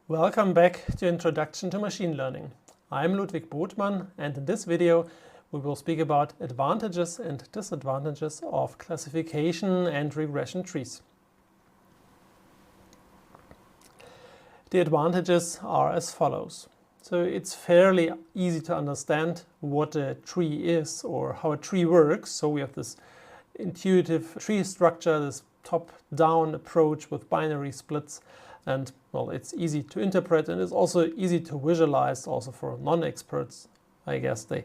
Welcome back to Introduction to Machine Learning. I'm Ludwig Botmann, and in this video we will speak about advantages and disadvantages of classification and regression trees. The advantages are as follows. So it's fairly easy to understand what a tree is or how a tree works. So we have this intuitive tree structure, this top-down approach with binary splits. And well, it's easy to interpret and it's also easy to visualize also for non-experts. I guess they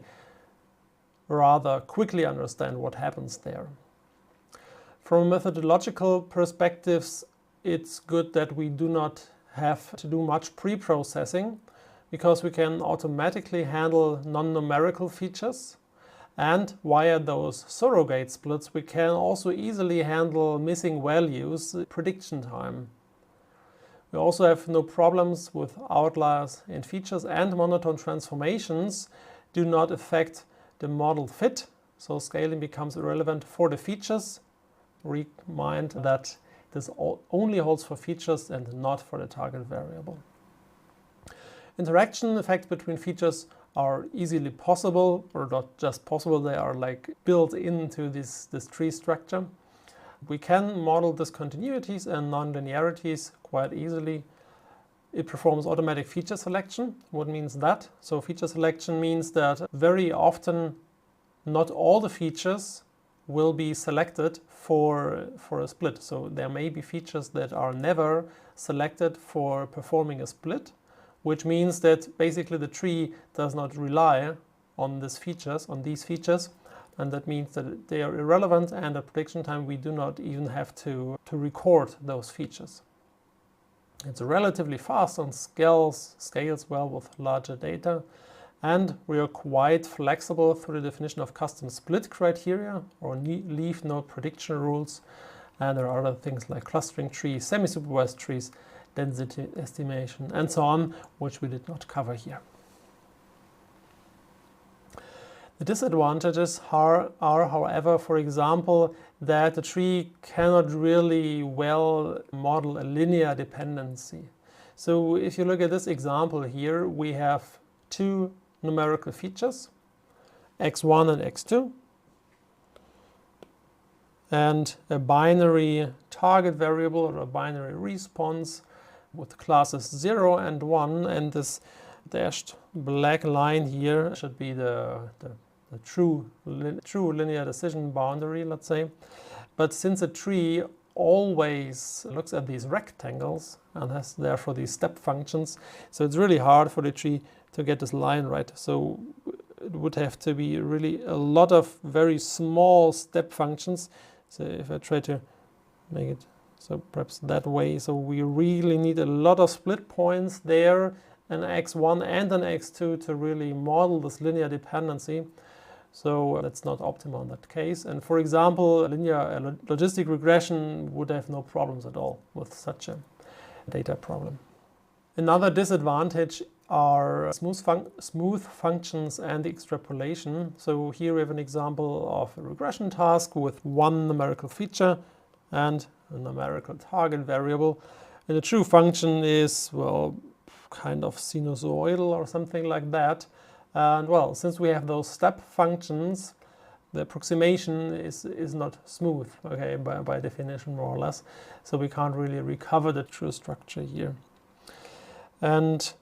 rather quickly understand what happens there. From methodological perspectives, it's good that we do not have to do much pre-processing because we can automatically handle non-numerical features. And via those surrogate splits, we can also easily handle missing values prediction time. We also have no problems with outliers in features, and monotone transformations do not affect the model fit, so scaling becomes irrelevant for the features. Remind that this only holds for features and not for the target variable. Interaction effects between features are easily possible, or not just possible, they are like built into this tree structure. We can model discontinuities and nonlinearities quite easily. It performs automatic feature selection. What means that? So feature selection means that very often not all the features will be selected for a split. So there may be features that are never selected for performing a split, which means that basically the tree does not rely on these features, and that means that they are irrelevant, and at prediction time we do not even have to record those features. It's relatively fast and scales well with larger data, and we are quite flexible through the definition of custom split criteria or leaf node prediction rules, and there are other things like clustering trees, semi-supervised trees, density estimation, and so on, which we did not cover here. The disadvantages are, however, for example, that the tree cannot really well model a linear dependency. So if you look at this example here, we have two numerical features, x1 and x2, and a binary target variable or a binary response with classes 0 and 1, and this dashed black line here should be the true linear decision boundary, let's say. But since a tree always looks at these rectangles and has therefore these step functions, so it's really hard for the tree to get this line right. So it would have to be really a lot of very small step functions. So if I try to make it so perhaps that way, so we really need a lot of split points there, an x1 and an x2 to really model this linear dependency. So that's not optimal in that case. And for example, linear logistic regression would have no problems at all with such a data problem. Another disadvantage are smooth functions and extrapolation. So here we have an example of a regression task with one numerical feature and a numerical target variable. And the true function is, well, kind of sinusoidal or something like that. And well, since we have those step functions, the approximation is not smooth, okay, by definition, more or less. So we can't really recover the true structure here. And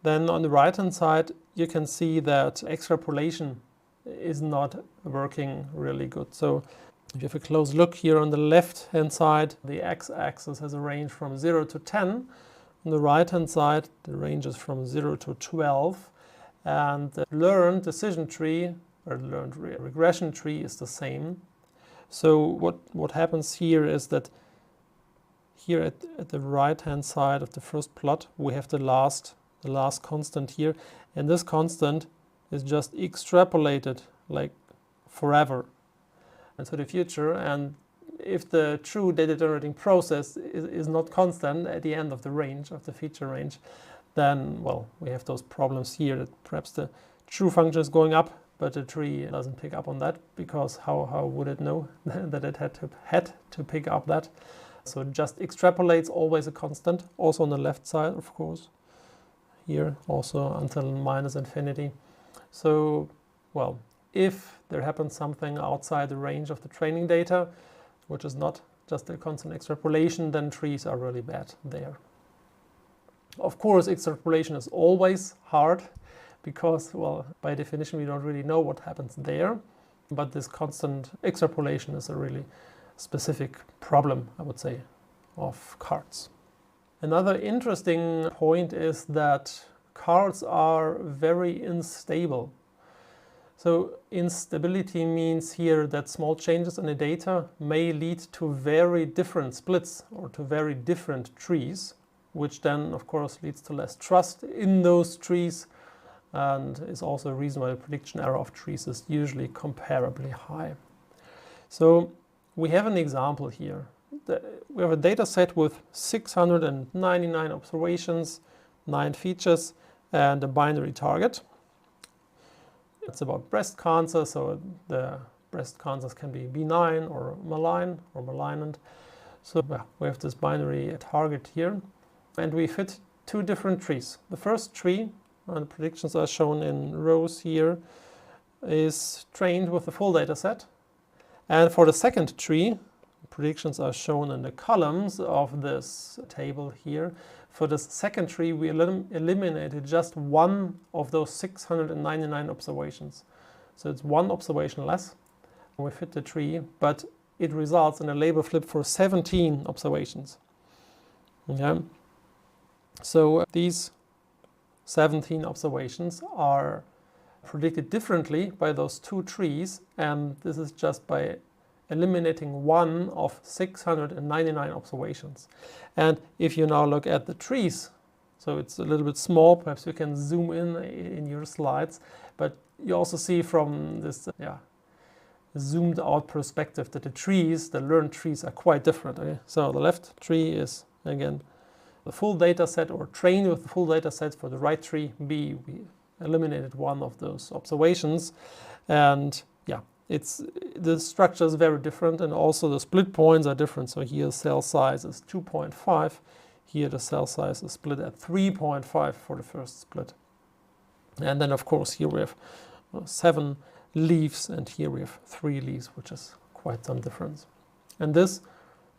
then on the right-hand side, you can see that extrapolation is not working really good. So if you have a close look here on the left-hand side, the x-axis has a range from 0 to 10. On the right-hand side, the range is from 0 to 12. And the learned decision tree or learned regression tree is the same. So what happens here is that here at the right hand side of the first plot we have the last constant here, and this constant is just extrapolated like forever into the future. And if the true data generating process is not constant at the end of the range, of the feature range, then, well, we have those problems here that perhaps the true function is going up, but the tree doesn't pick up on that, because how would it know that it had to pick up that? So it just extrapolates always a constant, also on the left side, of course. here also until minus infinity. So, well, if there happens something outside the range of the training data, which is not just a constant extrapolation, then trees are really bad there. Of course, extrapolation is always hard because, well, by definition, we don't really know what happens there. But this constant extrapolation is a really specific problem, I would say, of cards. Another interesting point is that cards are very unstable. So instability means here that small changes in the data may lead to very different splits or to very different trees, which then, of course, leads to less trust in those trees and is also a reason why the prediction error of trees is usually comparably high. So we have an example here. We have a data set with 699 observations, 9 features, and a binary target. It's about breast cancer, so the breast cancers can be benign or malign or malignant. So we have this binary target here, and we fit 2 different trees. The first tree, and the predictions are shown in rows here, is trained with the full data set. And for the second tree, predictions are shown in the columns of this table here. For the second tree, we eliminated just one of those 699 observations. So it's one observation less. We fit the tree, but it results in a label flip for 17 observations. Okay. So these 17 observations are predicted differently by those 2 trees, and this is just by eliminating one of 699 observations. And if you now look at the trees, so it's a little bit small, perhaps you can zoom in your slides, but you also see from this zoomed out perspective that the trees, the learned trees, are quite different. Okay? So the left tree is, again, the full data set or trained with the full data set. For the right tree, B, we eliminated one of those observations. And yeah, the structure is very different, and also the split points are different. So here cell size is 2.5. Here the cell size is split at 3.5 for the first split. And then of course here we have 7 leaves, and here we have 3 leaves, which is quite some difference. And this,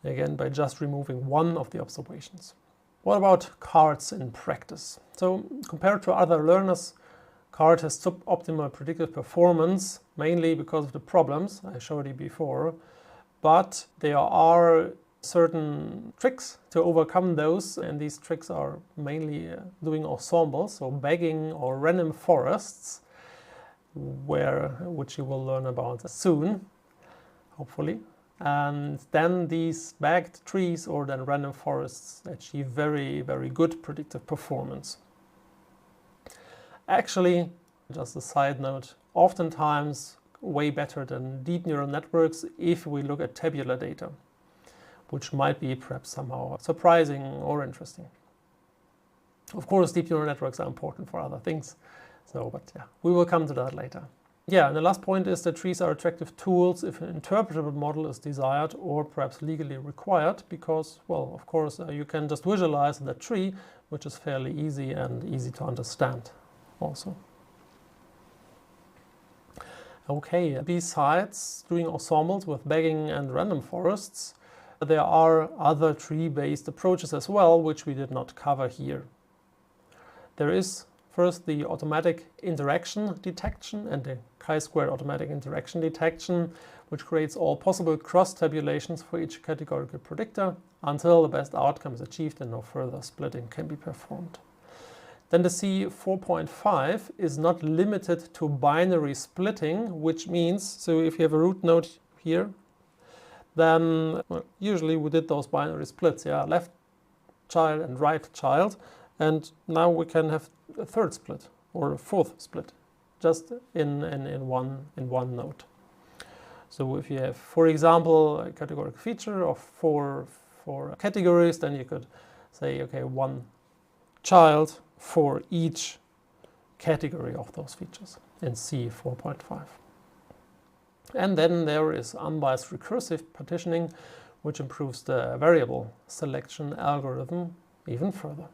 again, by just removing one of the observations. What about cards in practice? So compared to other learners, card has suboptimal predictive performance, mainly because of the problems I showed you before, but there are certain tricks to overcome those, and these tricks are mainly doing ensembles, so bagging or random forests, which you will learn about soon, hopefully. And then these bagged trees or then random forests achieve very, very good predictive performance. Actually, just a side note, oftentimes way better than deep neural networks if we look at tabular data, which might be perhaps somehow surprising or interesting. Of course, deep neural networks are important for other things, but yeah, we will come to that later. Yeah, and the last point is that trees are attractive tools if an interpretable model is desired or perhaps legally required, because, well, of course, you can just visualize that tree, which is fairly easy and easy to understand also. Okay, besides doing ensembles with bagging and random forests, there are other tree-based approaches as well, which we did not cover here. There is first the automatic interaction detection and the chi-squared automatic interaction detection, which creates all possible cross-tabulations for each categorical predictor until the best outcome is achieved and no further splitting can be performed. Then the C4.5 is not limited to binary splitting, which means, so if you have a root node here, then usually we did those binary splits, left child and right child, and now we can have a third split or a fourth split, just in one node. So if you have, for example, a categorical feature of four categories, then you could say, okay, one child for each category of those features in C4.5. And then there is unbiased recursive partitioning, which improves the variable selection algorithm even further.